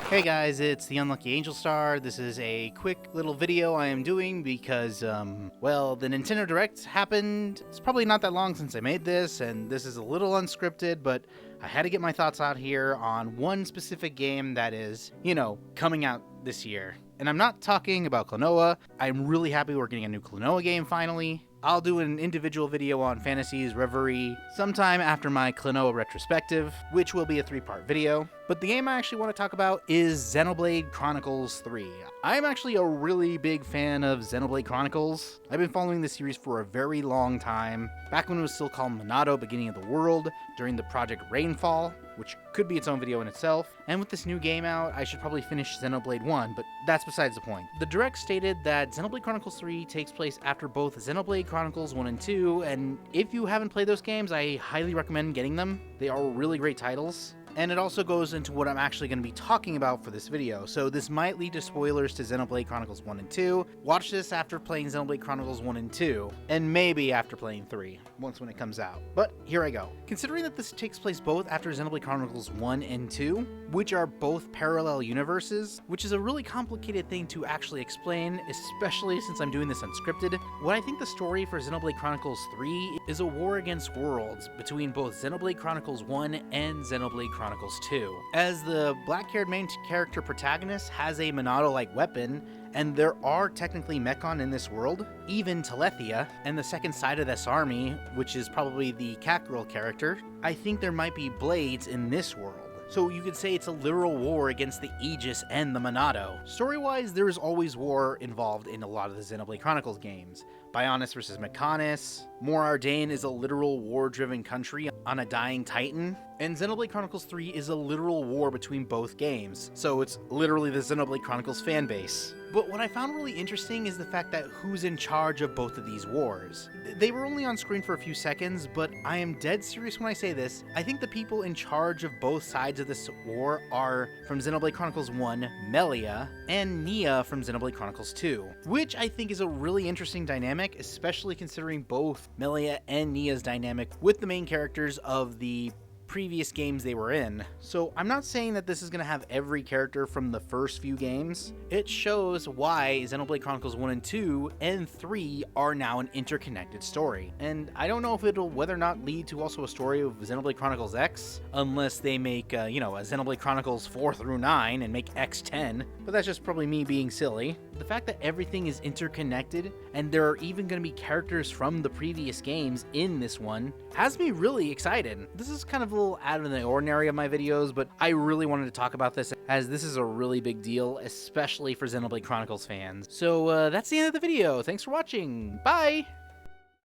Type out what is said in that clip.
Hey guys, it's the Unlucky Angel Star. This is a quick little video I am doing because, well, the Nintendo Direct happened. It's probably not that long since I made this, and this is a little unscripted, but I had to get my thoughts out here on one specific game that is, coming out this year. And I'm not talking about Klonoa. I'm really happy we're getting a new Klonoa game finally. I'll do an individual video on Fantasy's Reverie sometime after my Klonoa retrospective, which will be a 3-part video. But the game I actually want to talk about is Xenoblade Chronicles 3. I'm actually a really big fan of Xenoblade Chronicles. I've been following this series for a very long time, back when it was still called Monado Beginning of the World, during the Project Rainfall, which could be its own video in itself. And with this new game out, I should probably finish Xenoblade 1, but that's besides the point. The Direct stated that Xenoblade Chronicles 3 takes place after both Xenoblade Chronicles 1 and 2, and if you haven't played those games, I highly recommend getting them. They are really great titles. And it also goes into what I'm actually going to be talking about for this video, so this might lead to spoilers to Xenoblade Chronicles 1 and 2. Watch this after playing Xenoblade Chronicles 1 and 2, and maybe after playing 3, once when it comes out. But here I go. Considering that this takes place both after Xenoblade Chronicles 1 and 2, which are both parallel universes, which is a really complicated thing to actually explain, especially since I'm doing this unscripted, what I think the story for Xenoblade Chronicles 3 is a war against worlds between both Xenoblade Chronicles 1 and Xenoblade Chronicles 2. As the black-haired main character protagonist has a Monado-like weapon, and there are technically Mechon in this world, even Telethia, and the second side of this army, which is probably the cat girl character, I think there might be blades in this world. So you could say it's a literal war against the Aegis and the Monado. Story-wise, there is always war involved in a lot of the Xenoblade Chronicles games. Bionis versus Mechonis, Mor Ardain is a literal war-driven country on a dying titan, and Xenoblade Chronicles 3 is a literal war between both games, so it's literally the Xenoblade Chronicles fanbase. But what I found really interesting is the fact that who's in charge of both of these wars. They were only on screen for a few seconds, but I am dead serious when I say this. I think the people in charge of both sides of this war are, from Xenoblade Chronicles 1, Melia, and Nia from Xenoblade Chronicles 2, which I think is a really interesting dynamic, especially considering both Melia and Nia's dynamic with the main characters of the previous games they were in. So I'm not saying that this is going to have every character from the first few games. It shows why Xenoblade Chronicles 1 and 2 and 3 are now an interconnected story. And I don't know if it'll whether or not lead to also a story of Xenoblade Chronicles X, unless they make, a Xenoblade Chronicles 4 through 9 and make X 10, but that's just probably me being silly. The fact that everything is interconnected and there are even going to be characters from the previous games in this one has me really excited. This is kind of a little out of the ordinary of my videos, but I really wanted to talk about this as this is a really big deal, especially for Xenoblade Chronicles fans. So that's the end of the video. Thanks for watching. Bye!